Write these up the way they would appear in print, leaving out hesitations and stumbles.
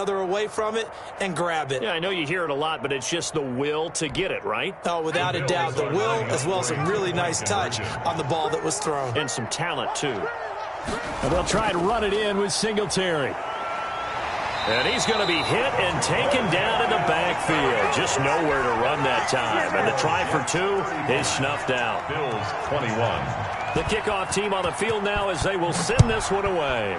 other away from it and grab it. Yeah, I know you hear it a lot, but it's just the will to get it, right? Oh, without a doubt, the will as well as some really nice touch on the ball that was thrown. And some talent, too. And they'll try to run it in with Singletary. And he's going to be hit and taken down in the backfield. Just nowhere to run that time. And the try for 2 is snuffed out. Bills 21. The kickoff team on the field now as they will send this one away.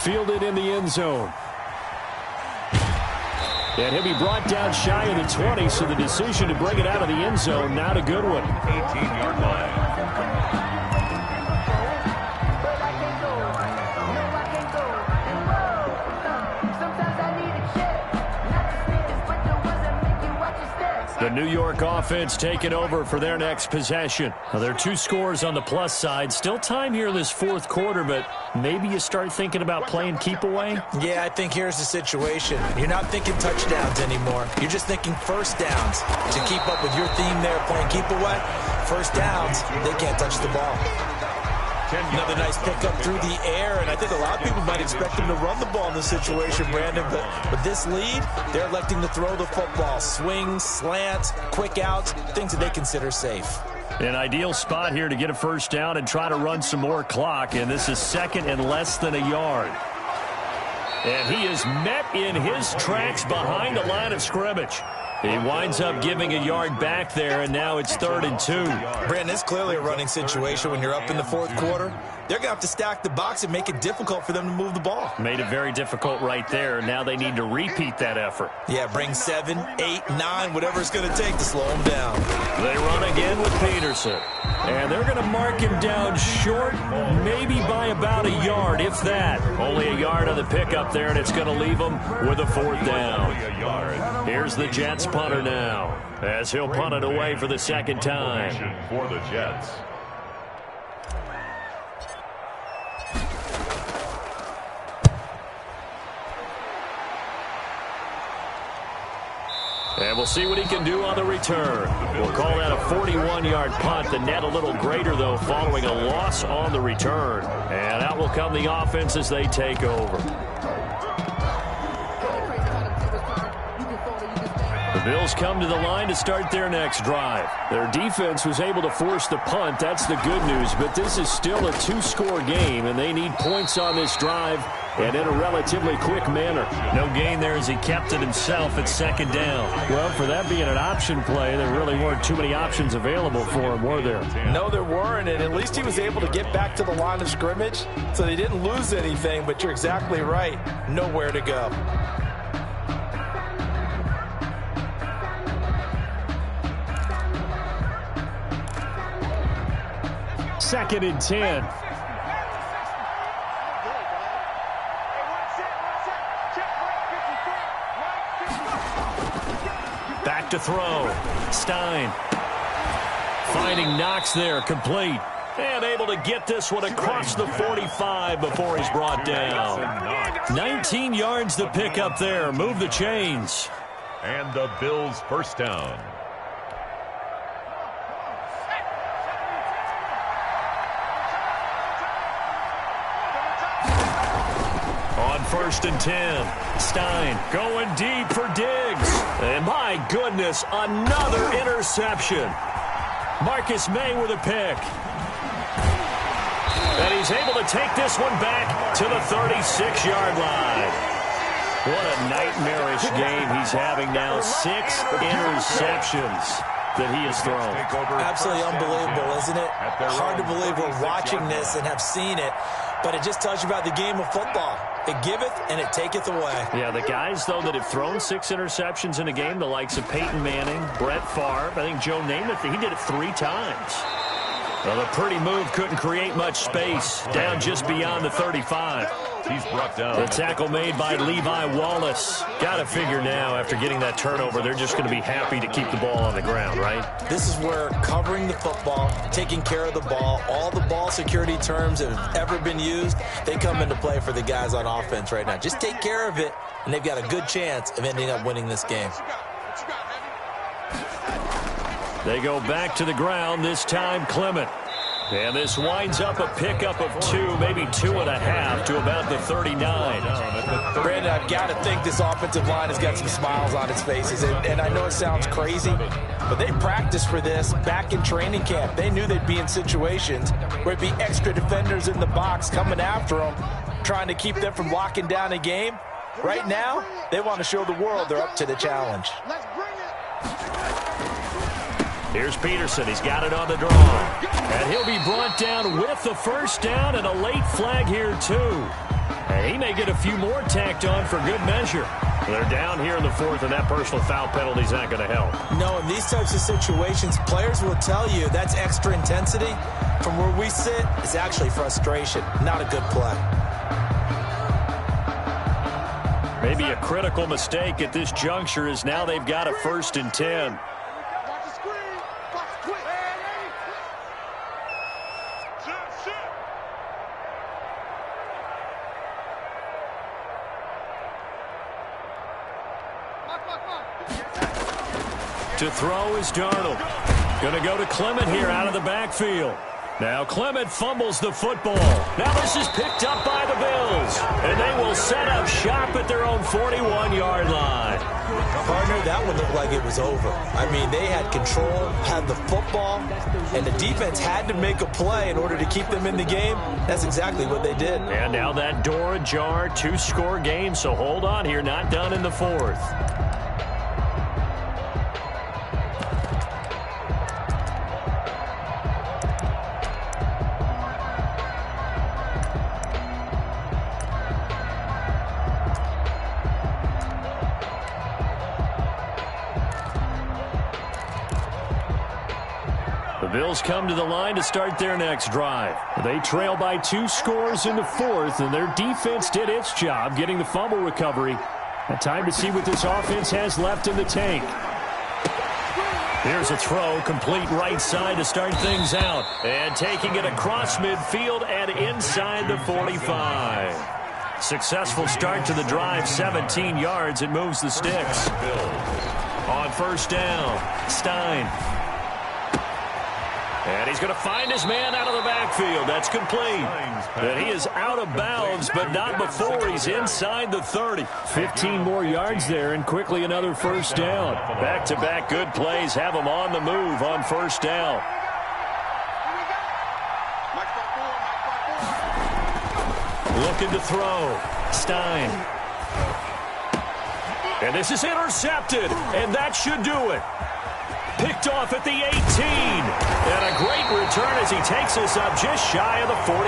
Fielded in the end zone. And he'll be brought down shy of the 20, so the decision to bring it out of the end zone, not a good one. 18-yard line. The New York offense taking over for their next possession. Now, there are 2 scores on the plus side. Still time here in this fourth quarter, but maybe you start thinking about playing keep away? Yeah, I think here's the situation. You're not thinking touchdowns anymore. You're just thinking first downs. To keep up with your theme there, playing keep away, first downs, they can't touch the ball. Another nice pickup through the air, and I think a lot of people might expect him to run the ball in this situation, Brandon, but with this lead, they're electing to throw the football. Swings, slants, quick outs, things that they consider safe. An ideal spot here to get a first down and try to run some more clock, and this is second and less than a yard. And he is met in his tracks behind the line of scrimmage. He winds up giving a yard back there, and now it's 3rd and 2. Brandon, it's clearly a running situation when you're up in the fourth quarter. They're going to have to stack the box and make it difficult for them to move the ball. Made it very difficult right there. Now they need to repeat that effort. Yeah, bring 7, 8, 9, whatever it's going to take to slow him down. They run again with Peterson. And they're going to mark him down short, maybe by about a yard, if that. Only a yard on the pickup there, and it's going to leave them with a 4th down. Here's the Jets punter now, as he'll punt it away for the second time. For the Jets. And we'll see what he can do on the return. We'll call that a 41-yard punt. The net a little greater, though, following a loss on the return. And out will come the offense as they take over. The Bills come to the line to start their next drive. Their defense was able to force the punt. That's the good news. But this is still a 2-score game, and they need points on this drive and in a relatively quick manner. No gain there as he kept it himself at second down. Well, for that being an option play, there really weren't too many options available for him, were there? No, there weren't, and at least he was able to get back to the line of scrimmage, so they didn't lose anything, but you're exactly right. Nowhere to go. Second and 10. Back to throw. Stein. Finding Knox there, complete. And able to get this one across the 45 before he's brought down. 19 yards to pick up there. Move the chains. And the Bills first down. On 1st and 10, Stein going deep for Diggs. And my goodness, another interception. Marcus May with a pick. And he's able to take this one back to the 36-yard line. What a nightmarish game he's having now. 6 interceptions that he has thrown. Absolutely unbelievable, isn't it? Hard to believe we're watching this and have seen it, but it just tells you about the game of football. It giveth and it taketh away. Yeah, the guys, though, that have thrown 6 interceptions in a game, the likes of Peyton Manning, Brett Favre, I think Joe Namath, he did it 3 times. Well, the pretty move couldn't create much space. Down just beyond the 35. He's brought down. The tackle made by Levi Wallace. Got to figure now, after getting that turnover, they're just going to be happy to keep the ball on the ground, right? This is where covering the football, taking care of the ball, all the ball security terms that have ever been used, they come into play for the guys on offense right now. Just take care of it, and they've got a good chance of ending up winning this game. They go back to the ground, this time Clement. And this winds up a pickup of 2, maybe 2.5 to about the 39. Brandon, I've got to think this offensive line has got some smiles on its faces. And I know it sounds crazy, but they practiced for this back in training camp. They knew they'd be in situations where it'd be extra defenders in the box coming after them, trying to keep them from locking down a game. Right now, they want to show the world they're up to the challenge. Here's Peterson. He's got it on the draw. And he'll be brought down with the first down and a late flag here, too. And he may get a few more tacked on for good measure. They're down here in the fourth, and that personal foul penalty is not going to help. No, in these types of situations, players will tell you that's extra intensity. From where we sit, it's actually frustration, not a good play. Maybe a critical mistake at this juncture is now they've got a 1st and 10. To throw is Darnold. Going to go to Clement here out of the backfield. Now Clement fumbles the football. Now this is picked up by the Bills. And they will set up shop at their own 41-yard line. Partner, that one looked like it was over. I mean, they had control, had the football, and the defense had to make a play in order to keep them in the game. That's exactly what they did. And now that door ajar, 2-score game, so hold on here, not done in the fourth. Bills come to the line to start their next drive. They trail by 2 scores in the fourth, and their defense did its job getting the fumble recovery. A time to see what this offense has left in the tank. Here's a throw, complete right side to start things out. And taking it across midfield and inside the 45. Successful start to the drive, 17 yards. It moves the sticks. On first down, Stein. And he's going to find his man out of the backfield. That's complete. And he is out of bounds, but not before he's inside the 30. 15 more yards there, and quickly another first down. Back-to-back good plays have him on the move on first down. Looking to throw. Stein. And this is intercepted, and that should do it. Picked off at the 18. And a great return as he takes us up just shy of the 45.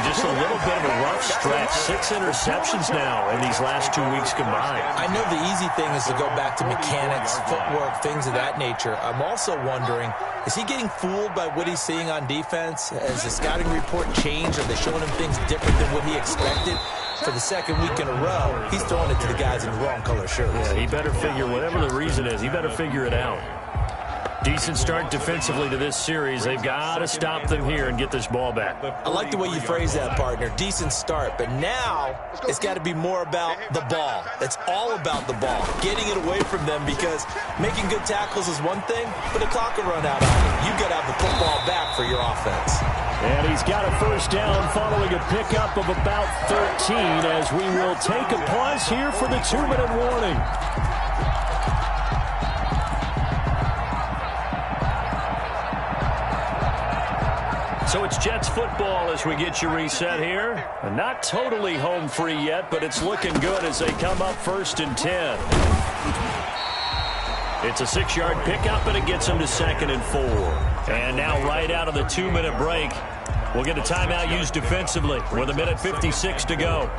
Just a little bit of a rough stretch. 6 interceptions now in these last 2 weeks combined. I know the easy thing is to go back to mechanics, footwork, things of that nature. I'm also wondering, is he getting fooled by what he's seeing on defense? Has the scouting report changed? Are they showing him things different than what he expected? For the second week in a row, he's throwing it to the guys in the wrong color shirts. Yeah, he better figure, whatever the reason is, he better figure it out. Decent start defensively to this series. They've got to stop them here and get this ball back. I like the way you phrase that, partner. Decent start, but now it's got to be more about the ball. It's all about the ball, getting it away from them, because making good tackles is one thing, but the clock will run out on you. You've got to have the football back for your offense. And he's got a first down following a pickup of about 13 as we will take a pause here for the 2-minute warning. So it's Jets football as we get you reset here. Not totally home free yet, but it's looking good as they come up 1st and 10. It's a 6-yard pickup, and it gets them to 2nd and 4. And now right out of the 2-minute break, we'll get a timeout used defensively with 1:56 to go.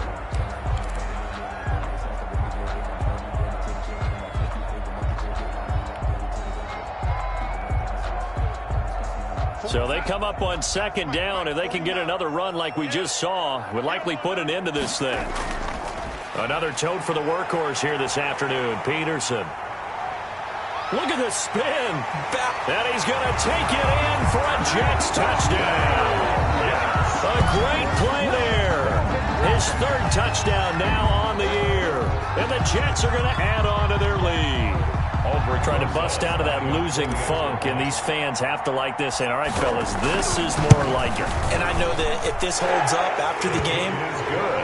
So they come up on 2nd down. If they can get another run like we just saw, would likely put an end to this thing. Another tote for the workhorse here this afternoon, Peterson. Look at the spin. And he's going to take it in for a Jets touchdown. A great play there. His 3rd touchdown now on the year. And the Jets are going to add on to their lead. Trying to bust out of that losing funk, and these fans have to like this. And all right, fellas, this is more like it. And I know that if this holds up after the game,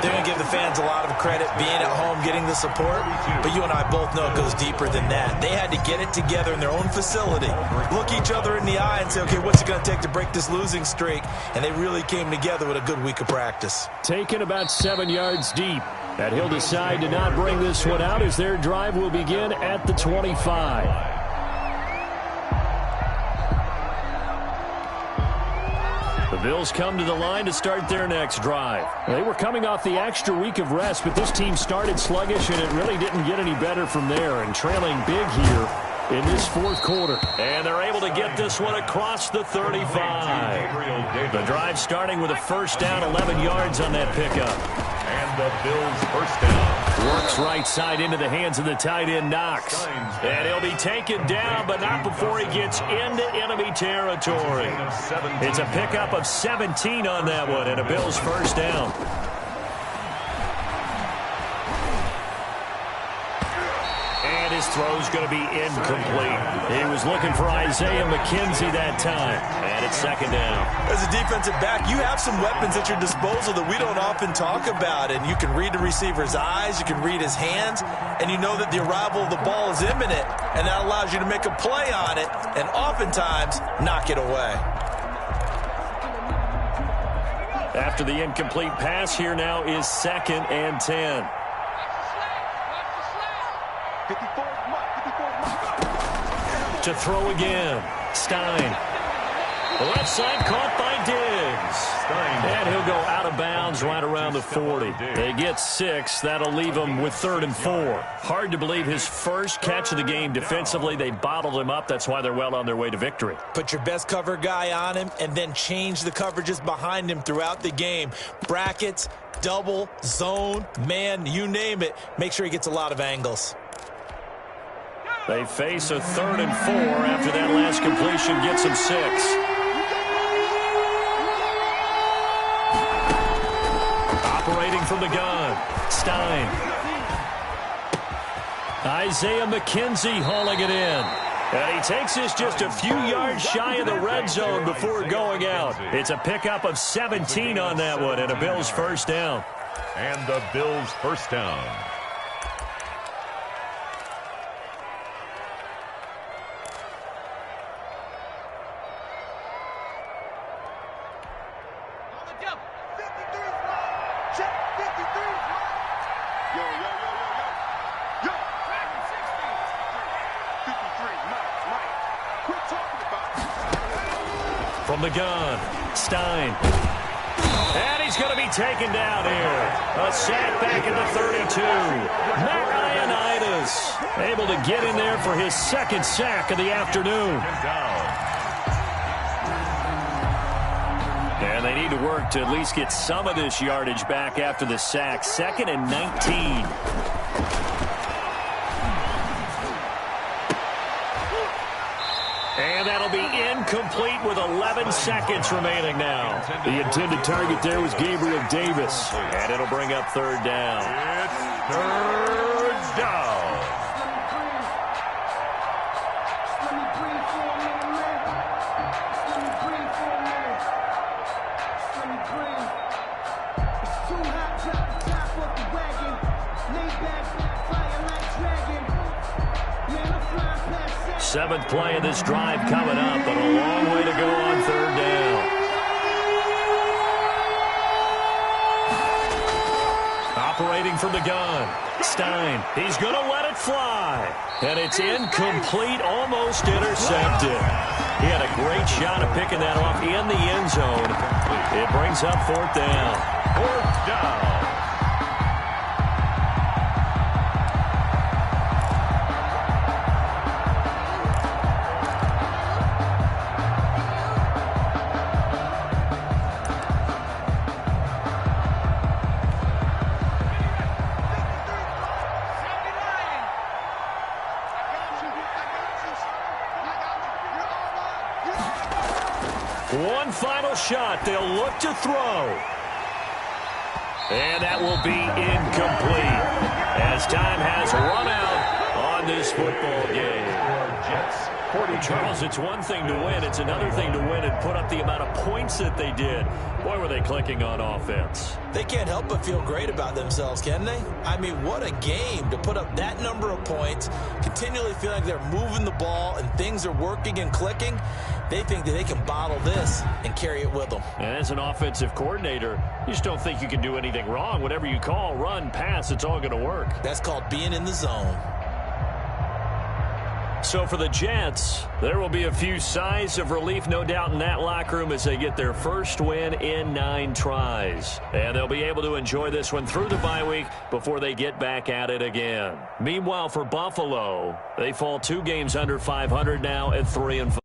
they're going to give the fans a lot of credit being at home, getting the support. But you and I both know it goes deeper than that. They had to get it together in their own facility, look each other in the eye and say, okay, what's it going to take to break this losing streak? And they really came together with a good week of practice. Taken about 7 yards deep. And he'll decide to not bring this one out as their drive will begin at the 25. The Bills come to the line to start their next drive. They were coming off the extra week of rest, but this team started sluggish, and it really didn't get any better from there. And trailing big here in this fourth quarter. And they're able to get this one across the 35. The drive starting with a first down, 11 yards on that pickup. And the Bills first down. Works right side into the hands of the tight end, Knox. And he'll be taken down, but not before he gets into enemy territory. It's a pickup of 17 on that one, and a Bills first down. And his throw's going to be incomplete. He was looking for Isaiah McKenzie that time. And it's second down. As a defensive back, you have some weapons at your disposal that we don't often talk about. And you can read the receiver's eyes, you can read his hands, and you know that the arrival of the ball is imminent. And that allows you to make a play on it and oftentimes knock it away. After the incomplete pass, here now is 2nd and 10. To throw again. Stein. The left side caught by Diggs. And he'll go out of bounds right around the 40. They get 6. That'll leave them with 3rd and 4. Hard to believe his first catch of the game defensively. They bottled him up. That's why they're well on their way to victory. Put your best cover guy on him and then change the coverages behind him throughout the game. Brackets, double, zone, man, you name it. Make sure he gets a lot of angles. They face a 3rd and 4 after that last completion gets them 6. Operating from the gun, Stein. Isaiah McKenzie hauling it in. And he takes this just a few yards shy of the red zone before going out. It's a pickup of 17 on that one and a Bills first down. And the Bills first down. From the gun, Stein. And he's going to be taken down here. A sack back at the 32. Matt Ioannidis able to get in there for his 2nd sack of the afternoon. And they need to work to at least get some of this yardage back after the sack. 2nd and 19. And that'll be incomplete with 11 seconds remaining now. The intended target there was Gabriel Davis. And it'll bring up 3rd down. It's 3rd down. Seventh play of this drive coming up, but a long way to go on 3rd down. Operating from the gun, Stein. He's going to let it fly. And it's incomplete, almost intercepted. He had a great shot at picking that off in the end zone. It brings up 4th down. 4th down. One final shot. They'll look to throw. And that will be incomplete as time has run out on in this football game. Jets. Charles, it's one thing to win. It's another thing to win and put up the amount of points that they did. Boy, were they clicking on offense. They can't help but feel great about themselves, can they? I mean, what a game to put up that number of points, continually feeling like they're moving the ball and things are working and clicking. They think that they can bottle this and carry it with them. And as an offensive coordinator, you just don't think you can do anything wrong. Whatever you call, run, pass, it's all going to work. That's called being in the zone. So for the Jets, there will be a few sighs of relief, no doubt, in that locker room as they get their first win in 9 tries. And they'll be able to enjoy this one through the bye week before they get back at it again. Meanwhile, for Buffalo, they fall 2 games under 500 now at 3-5.